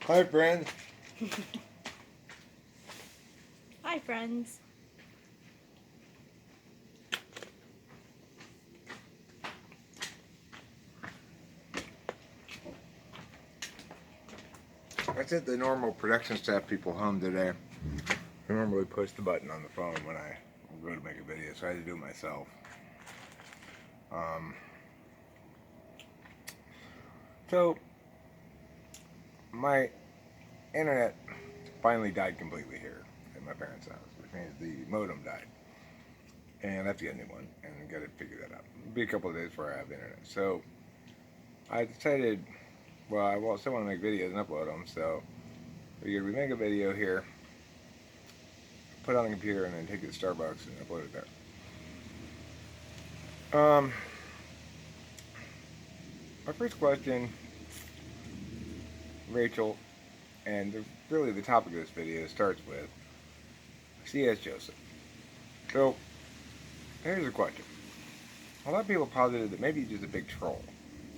Hi, friends. Hi, friends. I sent the normal production staff people home today. I normally push the button on the phone when I go to make a video, so I had to do it myself. Um, so, my internet finally died completely here at my parents' house, which means the modem died. And I have to get a new one and got to figure that out. It'll be a couple of days before I have internet. So, I decided, well, I still want to make videos and upload them, so I figured we make a video here, put it on the computer, and then take it to Starbucks and upload it there. My first question, Rachel, and really the topic of this video starts with C.S. Joseph. So, here's a question. A lot of people posited that maybe he's just a big troll.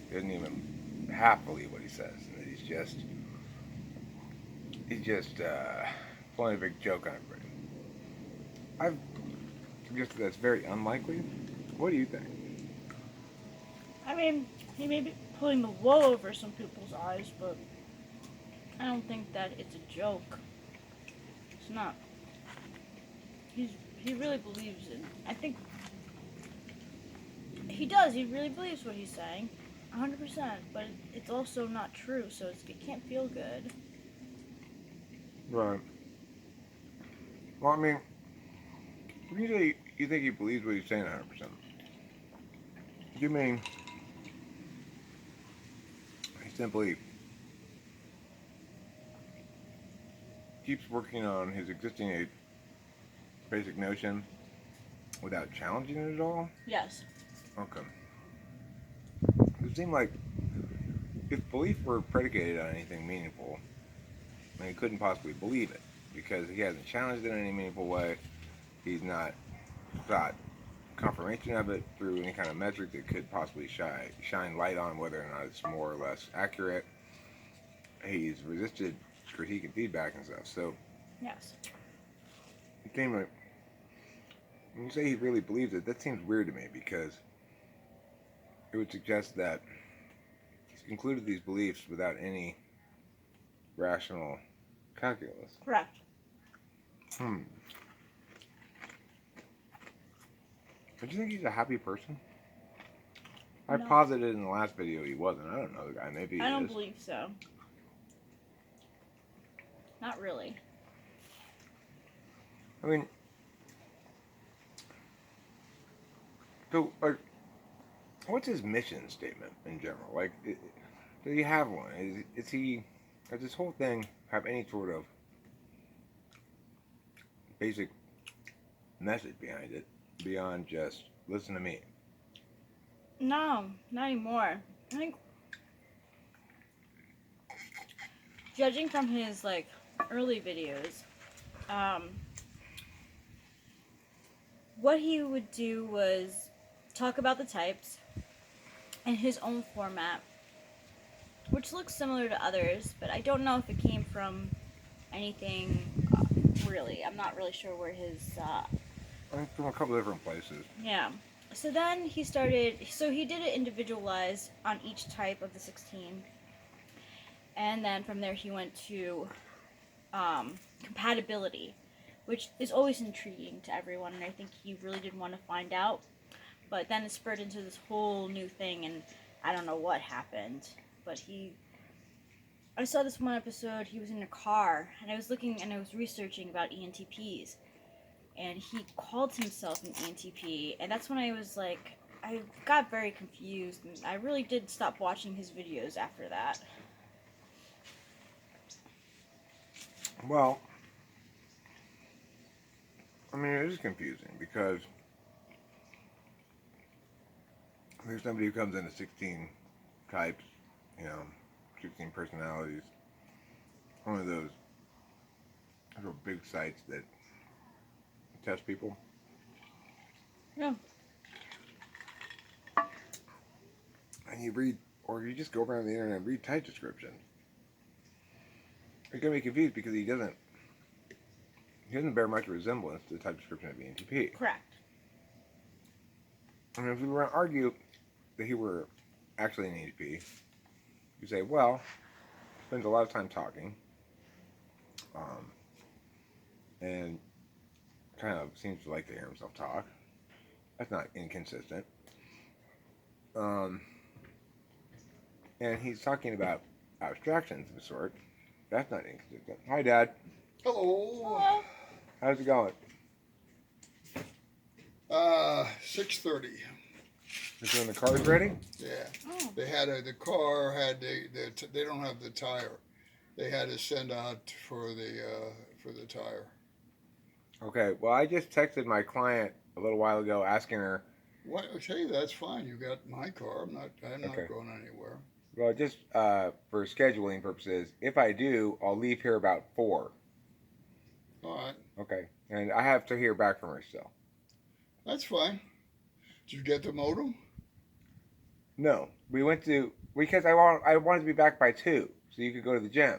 He doesn't even half believe what he says, and that he's just pulling a big joke on everybody. I've suggested that's very unlikely. What do you think? I mean, he may be pulling the wool over some people's eyes, but I don't think that it's a joke. It's not. He really believes in. I think he does. He really believes what he's saying, 100%. But it's also not true, so it can't feel good. Right. Well, I mean, when you say you think he believes what he's saying 100%, do you mean he simply keeps working on his existing basic notion without challenging it at all? Yes. Okay. It seemed like if belief were predicated on anything meaningful, then he couldn't possibly believe it because he hasn't challenged it in any meaningful way. He's not sought confirmation of it through any kind of metric that could possibly shine light on whether or not it's more or less accurate. He's resisted critique and feedback and stuff. So Yes. it seemed like when you say he really believes it, that seems weird to me because it would suggest that he's concluded these beliefs without any rational calculus. Correct. Hmm. Do you think he's a happy person? I No. posited in the last video he wasn't. I don't know the guy. Maybe he I don't is. believe so. Not really. I mean, so like, what's his mission statement in general? Like, does he have one? Does this whole thing have any sort of basic message behind it beyond just listen to me? No, not anymore. I think judging from his early videos, um, what he would do was talk about the types in his own format, which looks similar to others, but I don't know if it came from anything really. I'm not really sure where his. I think from a couple different places. Yeah. So then he started. So he did it individualized on each type of the 16, and then from there he went to compatibility, which is always intriguing to everyone, and I think he really did want to find out. But then it spurred into this whole new thing, and I don't know what happened. But I saw this one episode, he was in a car, and I was looking and I was researching about ENTPs, and he called himself an ENTP, and that's when I was like, I got very confused, and I really did stop watching his videos after that. Well, I mean, it is confusing because there's somebody who comes into 16 types, you know, 16 personalities, one of those real big sites that test people. Yeah. And you read, or you just go around the internet and read type descriptions. You're gonna be confused because he doesn't bear much resemblance to the type description of the ENTP. Correct. And if we were to argue that he were actually an ENTP, you say, well, spends a lot of time talking, and kind of seems to like to hear himself talk. That's not inconsistent. And he's talking about abstractions of a sort. That's not inconsistent. Hi, Dad. Hello. Hello. How's it going? 6:30. You're doing the cars ready? Yeah. Oh. They had the car had they don't have the tire. They had to send out for the tire. Okay. Well, I just texted my client a little while ago asking her. What? Hey, that's fine. You got my car. I'm not Okay. going anywhere. Well, just for scheduling purposes, if I do, I'll leave here about 4. All right. Okay. And I have to hear back from her still. That's fine. Did you get the modem? No, we went to because I wanted to be back by 2, so you could go to the gym.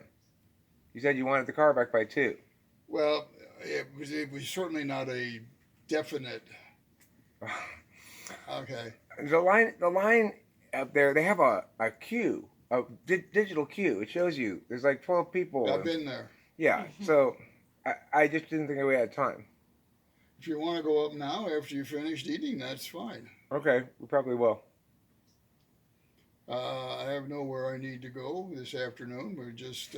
You said you wanted the car back by 2. Well, it was certainly not a definite. Okay. The line up there, they have a queue, a digital queue. It shows you there's like 12 people. I've been there. Yeah, so I just didn't think we had time. If you want to go up now after you finished eating, that's fine. Okay, we probably will. I have nowhere I need to go this afternoon. We're just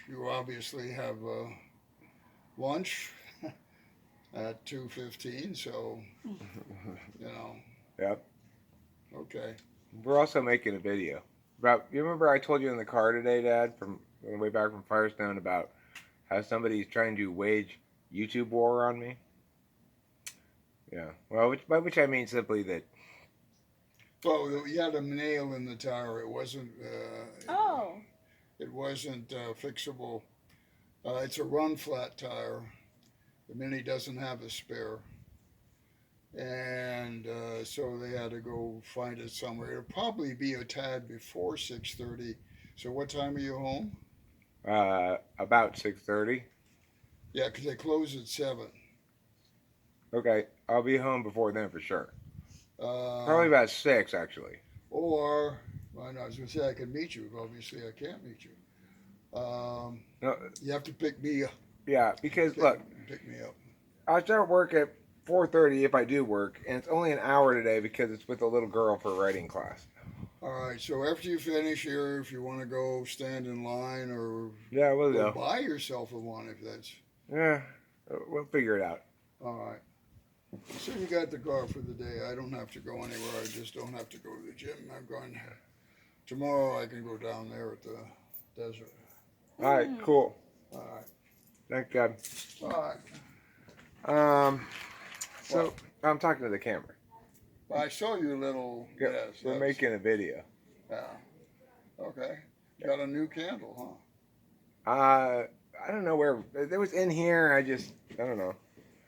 you obviously have lunch at 2:15, so you know. Yep. Okay. We're also making a video about. You remember I told you in the car today, Dad, from on the way back from Firestone about how somebody's trying to wage YouTube war on me. Yeah. Well, by which I mean simply that. Well, you had a nail in the tire. It wasn't. Oh. It wasn't fixable. It's a run flat tire. The Mini doesn't have a spare, and so they had to go find it somewhere. It'll probably be a tad before 6:30. So what time are you home? About 6:30. Yeah, because they close at 7. Okay, I'll be home before then for sure. Uh, Probably about 6 actually. Or, well, I was going to say I could meet you. Obviously, I can't meet you. No, You have to pick me up. yeah, because look, Pick me up. I start work at 4:30 if I do work, and it's only an hour today because it's with a little girl for writing class. All right. So after you finish here, if you want to go stand in line or Yeah, we'll go go. buy yourself a one, if that's Yeah, we'll figure it out. all right. So you got the car for the day. I don't have to go anywhere. I just don't have to go to the gym. I'm going tomorrow. I can go down there at the desert. All right, cool. All right. Thank God. All right. So I'm talking to the camera. I saw your little. Yeah, Yes. we're making a video. Yeah. Okay. Got a new candle, I don't know where it was in here. I don't know.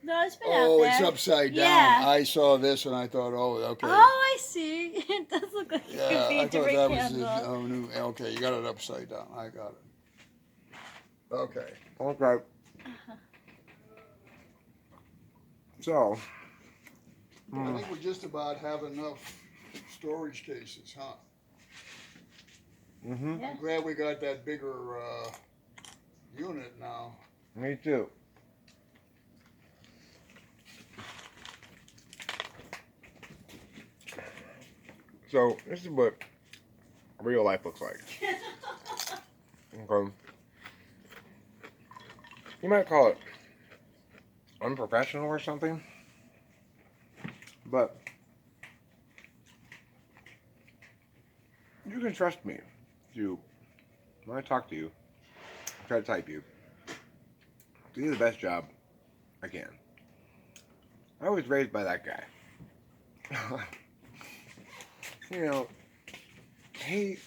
No, it's been Oh, out there. it's upside down. Yeah. I saw this and I thought, oh, okay. Oh, I see. It does look like it Yeah, could be I a thought different that was candle. a new. Okay, you got it upside down. I got it. Okay. Okay. So. I think we just about have enough storage cases, huh? Mhm. Yeah. I'm glad we got that bigger unit now. Me too. So this is what real life looks like. Okay. You might call it unprofessional or something, but you can trust me to, when I talk to you, try to type you, to do the best job I can. I was raised by that guy. You know, he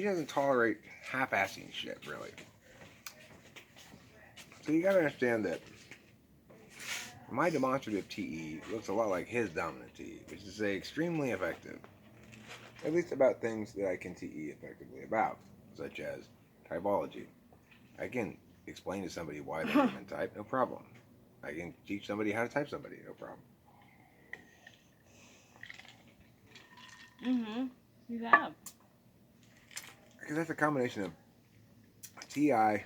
doesn't tolerate half-assing shit, really. So you gotta understand that my demonstrative TE looks a lot like his dominant TE, which is to say extremely effective. At least about things that I can TE effectively about. such as typology. I can explain to somebody why they're human type, no problem. I can teach somebody how to type somebody, no problem. Mm-hmm. You have. Because that's a combination of TI,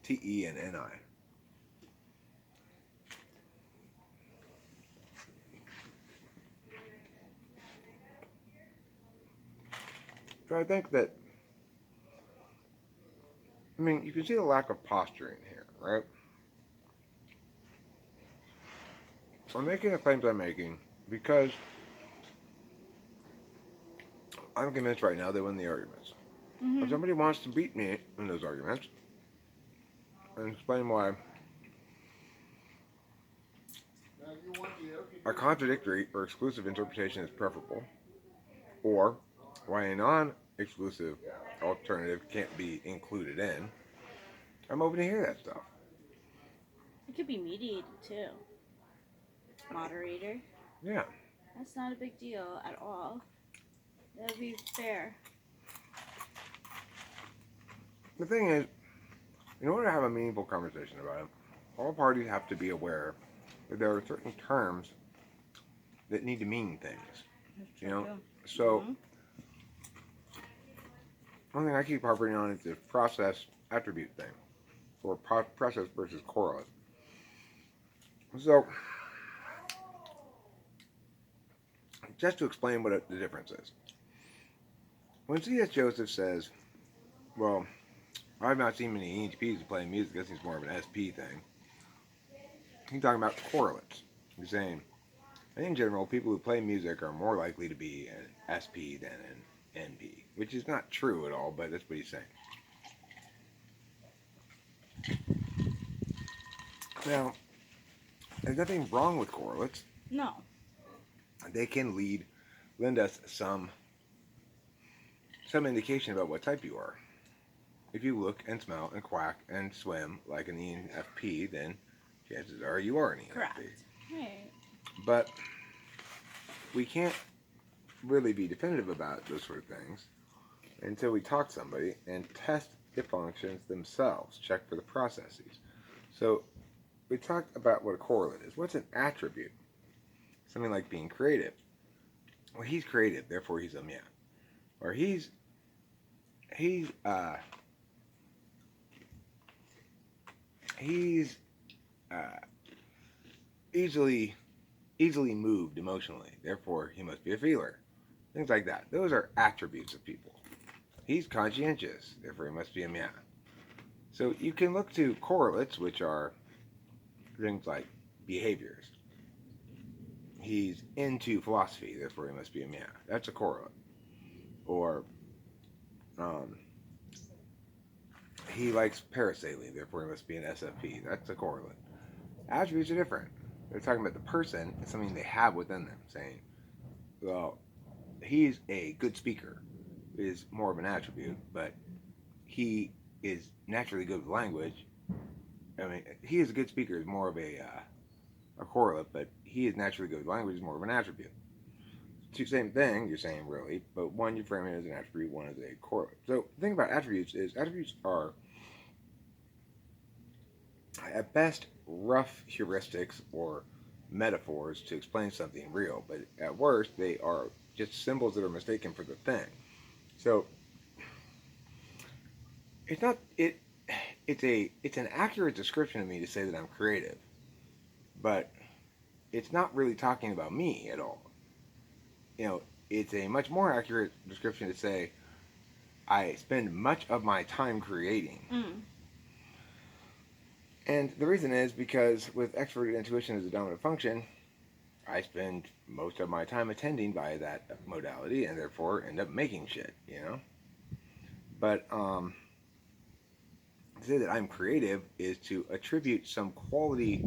TE, and NI. So I think that, I mean, you can see the lack of posturing here, right? I'm making the claims I'm making because I'm convinced right now they win the arguments. If Mm-hmm. somebody wants to beat me in those arguments and explain why a contradictory or exclusive interpretation is preferable, or why a non-exclusive alternative can't be included in, I'm open to hear that stuff. It could be mediated too. Moderator. Yeah. That's not a big deal at all. That would be fair. The thing is, in order to have a meaningful conversation about it, all parties have to be aware that there are certain terms that need to mean things. That's You true know, too. so Mm-hmm. one thing I keep harping on is the process attribute thing, or process versus correlate. So, just to explain what the difference is, when C.S. Joseph says, "Well, I've not seen many ENTPs playing music. This is more of an SP thing," he's talking about correlates. He's saying, in general, people who play music are more likely to be an SP than an NP, which is not true at all, but that's what he's saying. Now, there's nothing wrong with correlates. No. They can lend us some indication about what type you are. If you look and smell and quack and swim like an ENFP, then chances are you are an ENFP. Correct. Right. But we can't really be definitive about those sort of things until we talk to somebody and test the functions themselves, check for the processes. So we talked about what a correlate is. What's an attribute? Something like being creative. Well, he's creative, therefore he's a man. Or he's uh, easily moved emotionally, therefore he must be a feeler. Things like that. Those are attributes of people. He's conscientious, therefore he must be a man. So you can look to correlates, which are things like behaviors. He's into philosophy, therefore he must be a man. That's a correlate. Or he likes parasailing, therefore he must be an SFP. That's a correlate. Attributes are different. They're talking about the person and something they have within them, saying, well, he's a good speaker is more of an attribute, but he is naturally good with language. I mean, he is a good speaker is more of a correlate, but he is naturally good with language is more of an attribute. It's the same thing you're saying, really, but one you're framing as an attribute, one as a correlate. So the thing about attributes is attributes are, at best, rough heuristics or metaphors to explain something real, but at worst, they are just symbols that are mistaken for the thing. So it's not it. It's an accurate description of me to say that I'm creative, but it's not really talking about me at all. You know, it's a much more accurate description to say I spend much of my time creating. Mm. And the reason is because with extroverted intuition as a dominant function, I spend most of my time attending via that modality and therefore end up making shit, you know? But to say that I'm creative is to attribute some quality,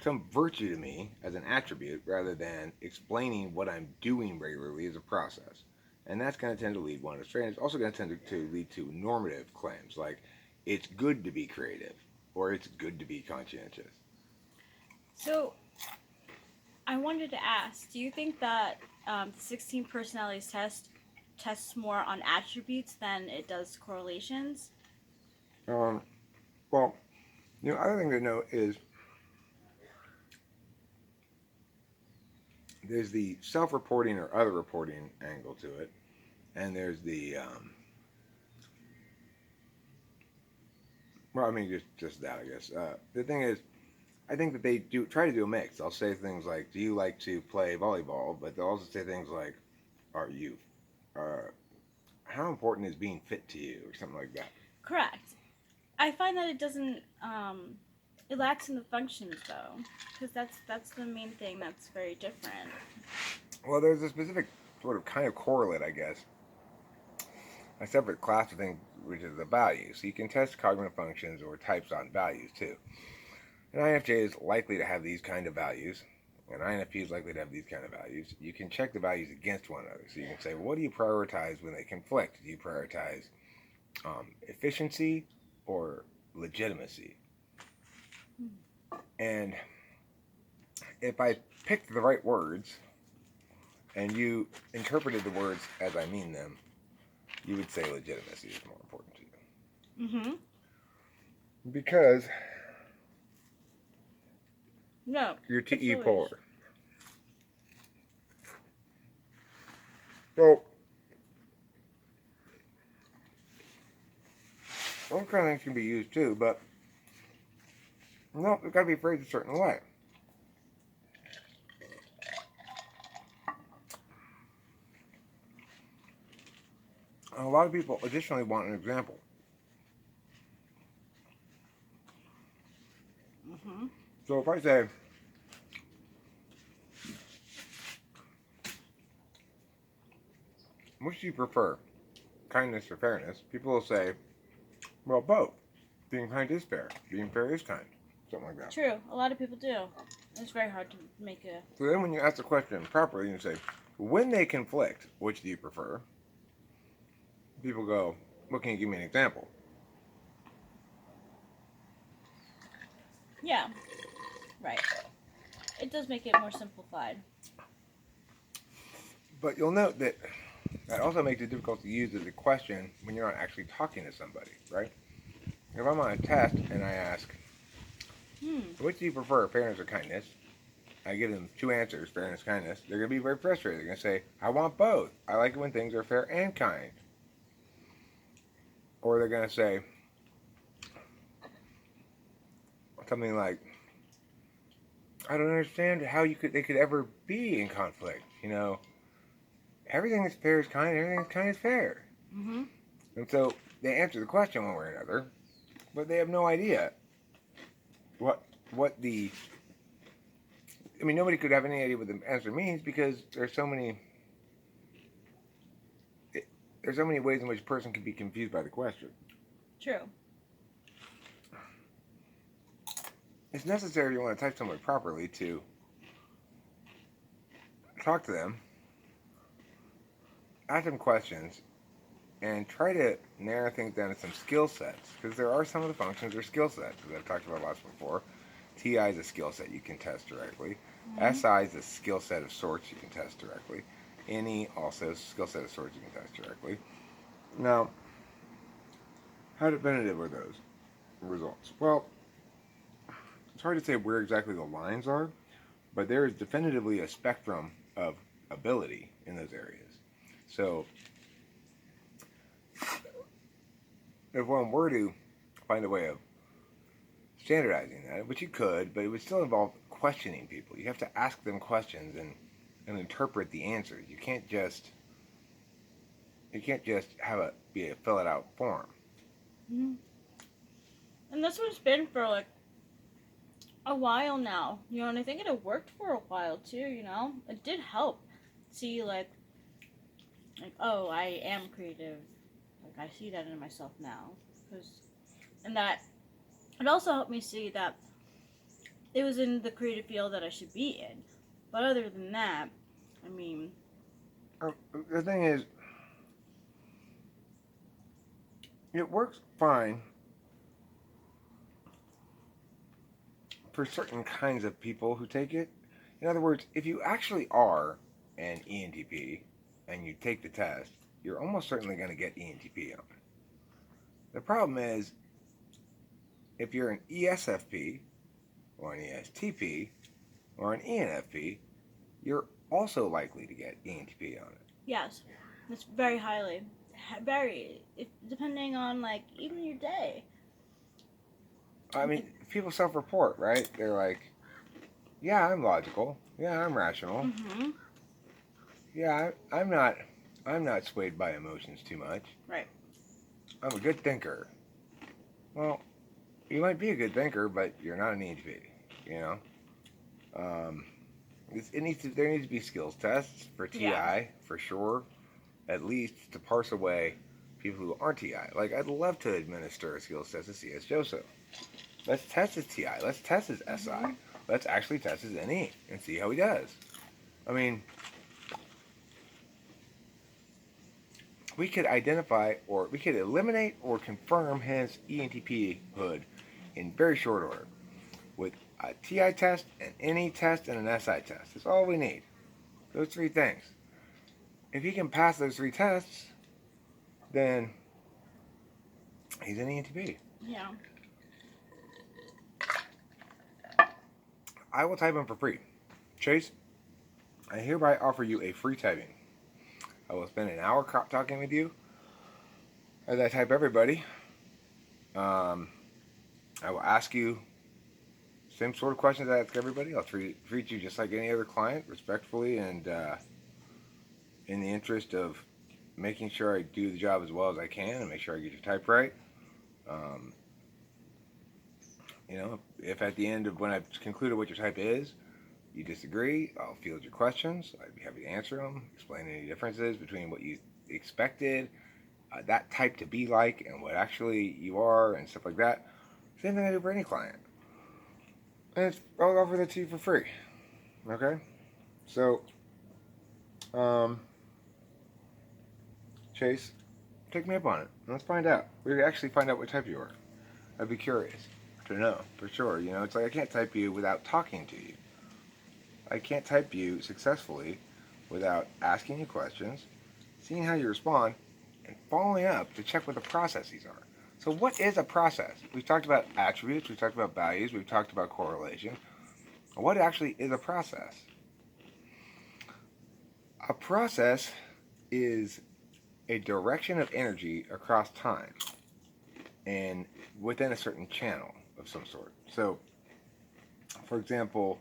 some virtue to me as an attribute rather than explaining what I'm doing regularly as a process. And that's going to tend to lead one astray. And it's also going to tend to lead to normative claims like it's good to be creative or it's good to be conscientious. So, I wanted to ask, do you think that the 16 personalities test tests more on attributes than it does correlations. Well, other thing to note is there's the self-reporting or other reporting angle to it, and there's the well, I mean, just that, I guess. The thing is, I think that they do try to do a mix. They'll say things like, "Do you like to play volleyball?" But they'll also say things like, "Are you? Uh, how important is being fit to you?" or something like that. Correct. I find that it doesn't. It lacks in the functions though, because that's the main thing that's very different. Well, there's a specific sort of kind of correlate, I guess, a separate class of things, which is the values. So you can test cognitive functions or types on values too. An INFJ is likely to have these kind of values. An INFP is likely to have these kind of values. You can check the values against one another. So you can say, well, what do you prioritize when they conflict? Do you prioritize efficiency or legitimacy? And if I picked the right words and you interpreted the words as I mean them, you would say legitimacy is more important to you. Mm-hmm. Because No. you're TE it's always- polar. So, those kind of things can be used too, but no, it's got to be phrased a certain way. And a lot of people additionally want an example. Mm-hmm. So if I say, which do you prefer, kindness or fairness? People will say, well, both. Being kind is fair. Being fair is kind. Something like that. True. A lot of people do. It's very hard to make a. So then when you ask the question properly, you say, when they conflict, which do you prefer? People go, well, can you give me an example? Yeah. Right. It does make it more simplified. But you'll note that that also makes it difficult to use as a question when you're not actually talking to somebody, right? If I'm on a test and I ask, which do you prefer, fairness or kindness? I give them two answers, fairness, kindness. They're going to be very frustrated. They're going to say, I want both. I like it when things are fair and kind. Or they're going to say something like, I don't understand how they could ever be in conflict. Everything that's fair is kind, everything that's kind is fair. Mm-hmm. And so they answer the question one way or another, but they have no idea what the. I mean, nobody could have any idea what the answer means because there's so many ways in which a person can be confused by the question. True. It's necessary if you want to type someone properly to talk to them, ask them questions, and try to narrow things down to some skill sets. Because there are some of the functions are skill sets, as I've talked about lots before. TI is a skill set you can test directly. Mm-hmm. SI is a skill set of sorts you can test directly. NE also is a skill set of sorts you can test directly. Now, how definitive are those results? Well, it's hard to say where exactly the lines are, but there is definitively a spectrum of ability in those areas. So, if one were to find a way of standardizing that, which you could, but it would still involve questioning people. You have to ask them questions and interpret the answers. You can't just have it be a fill it out form. Mm-hmm. And that's what it's been for like a while now, and I think it had worked for a while too. It did help see like oh, I am creative. Like I see that in myself now, and that it also helped me see that it was in the creative field that I should be in. But other than that, I mean, the thing is, it works fine for certain kinds of people who take it. In other words, if you actually are an ENTP and you take the test you're almost certainly going to get ENTP on it. The problem is, if you're an ESFP or an ESTP or an ENFP, you're also likely to get ENTP on it. Yes, it's very highly, depending on like even your day. I mean, people self-report, right? They're like, yeah, I'm logical. Yeah, I'm rational. Mm-hmm. Yeah, I'm not swayed by emotions too much. Right. I'm a good thinker. Well, you might be a good thinker, but you're not an ENTP. You know, there needs to be skills tests for TI Yeah. for sure, at least to parse away people who aren't TI. Like, I'd love to administer a skills test to CS Joseph. Let's test his TI. Let's test his SI. Mm-hmm. Let's actually test his NE and see how he does. I mean, we could identify, or we could eliminate or confirm his ENTP hood in very short order with a TI test, an NE test, and an SI test. That's all we need. Those three things. If he can pass those three tests, then he's an ENTP. Yeah. I will type him for free. Chase, I hereby offer you a free typing. I will spend an hour talking with you as I type everybody. I will ask you same sort of questions I ask everybody. I'll treat you just like any other client, respectfully, and in the interest of making sure I do the job as well as I can and make sure I get your type right. You know, if at the end of when I've concluded what your type is, you disagree, I'll field your questions. I'd be happy to answer them, explain any differences between what you expected that type to be like and what actually you are and stuff like that. Same thing I do for any client. And I'll offer that to you for free. Okay? So, Chase, take me up on it. Let's find out. We actually find out what type you are. I'd be curious to know for sure. You know, it's like I can't type you without talking to you. I can't type you successfully without asking you questions, seeing how you respond, and following up to check what the processes are. So what is a process? We've talked about attributes, we've talked about values, we've talked about correlation. What actually is a process? A process is a direction of energy across time and within a certain channel of some sort. So, for example,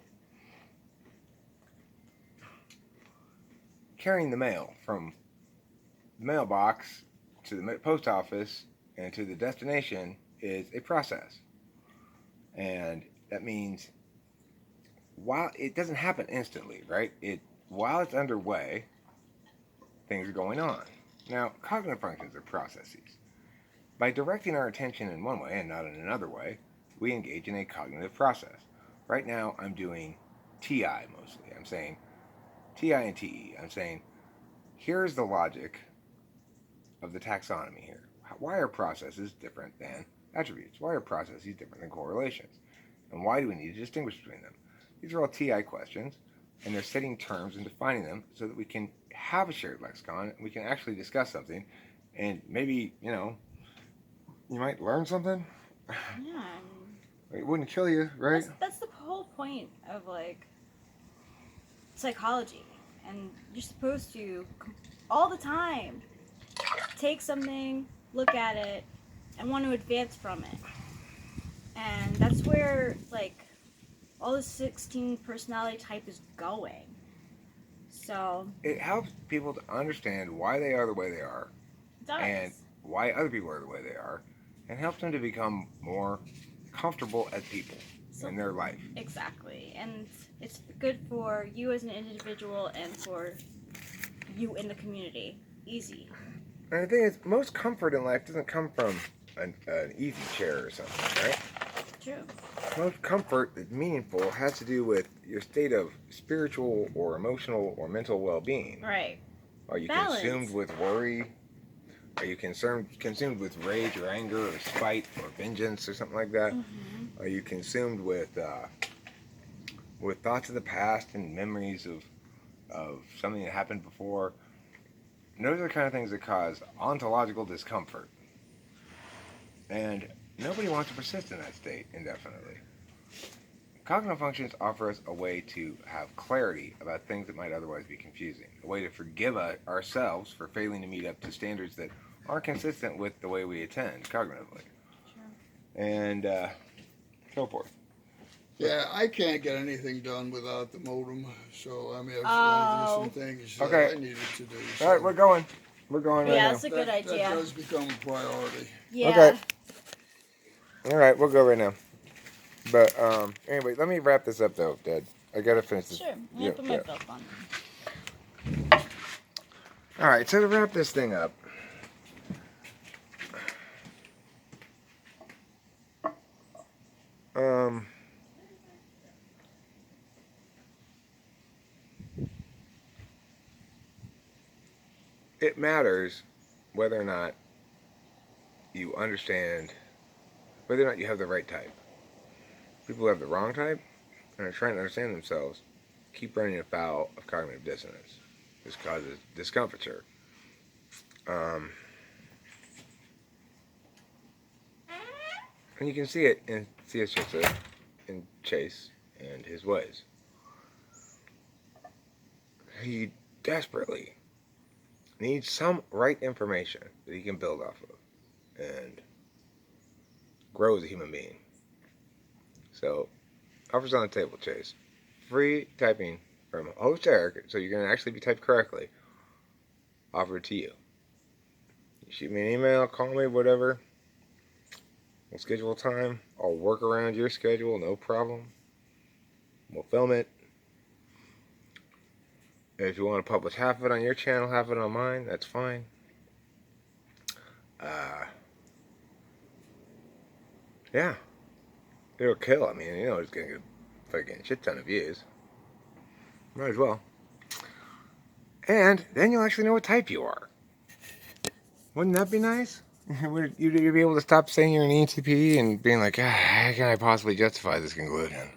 carrying the mail from the mailbox to the post office and to the destination is a process. And that means while it doesn't happen instantly, right? While it's underway, things are going on. Now, cognitive functions are processes. By directing our attention in one way and not in another way, we engage in a cognitive process. Right now, I'm doing TI mostly. I'm saying TI and TE. I'm saying, here's the logic of the taxonomy here. Why are processes different than attributes? Why are processes different than correlations? And why do we need to distinguish between them? These are all TI questions, and they're setting terms and defining them so that we can have a shared lexicon and we can actually discuss something, and maybe, you know, you might learn something. Yeah. It wouldn't kill you, right? That's the whole point of like psychology, and you're supposed to all the time take something, look at it, and want to advance from it. And that's where like all the 16 personality type is going. So It helps people to understand why they are the way they are it does. and why other people are the way they are, and helps them to become more comfortable as people in their life. Exactly. And it's good for you as an individual and for you in the community. Easy. And the thing is, most comfort in life doesn't come from an easy chair or something, right? True. Most comfort that's meaningful has to do with your state of spiritual or emotional or mental well-being. Right. Are you Balance. consumed with worry? Are you consumed with rage or anger or spite or vengeance or something like that? Mm-hmm. Are you consumed with thoughts of the past and memories of something that happened before? those are the kind of things that cause ontological discomfort. And nobody wants to persist in that state indefinitely. Cognitive functions offer us a way to have clarity about things that might otherwise be confusing, a way to forgive ourselves for failing to meet up to standards that aren't consistent with the way we attend cognitively, and so forth. Yeah, I can't get anything done without the modem. So I mean, Oh. there's some things that Okay. I needed to do. All right, so we're going. We're going right Yeah, now. that's a good that idea. does become a priority. Yeah. Okay. All right, we'll go right now. But anyway, let me wrap this up though, Dad. I gotta finish this. Sure. I'm gonna Yeah, put my yeah. belt on. All right, so to wrap this thing up, it matters whether or not you understand, whether or not you have the right type. People who have the wrong type and are trying to understand themselves keep running afoul of cognitive dissonance. This causes discomfiture. And you can see it in C.S. Joseph, in Chase, and his ways. He desperately needs some right information that he can build off of and grow as a human being. So, offers on the table, Chase. Free typing from host Eric, so you're going to actually be typed correctly, offered to you. You shoot me an email, call me, whatever. We'll schedule a time. I'll work around your schedule, no problem. We'll film it. And if you want to publish half of it on your channel, half of it on mine, that's fine. Yeah. It'll kill. I mean, it's going to get a fucking shit ton of views. Might as well. And then you'll actually know what type you are. Wouldn't that be nice? You'd be able to stop saying you're an ENTP and being like, how can I possibly justify this conclusion?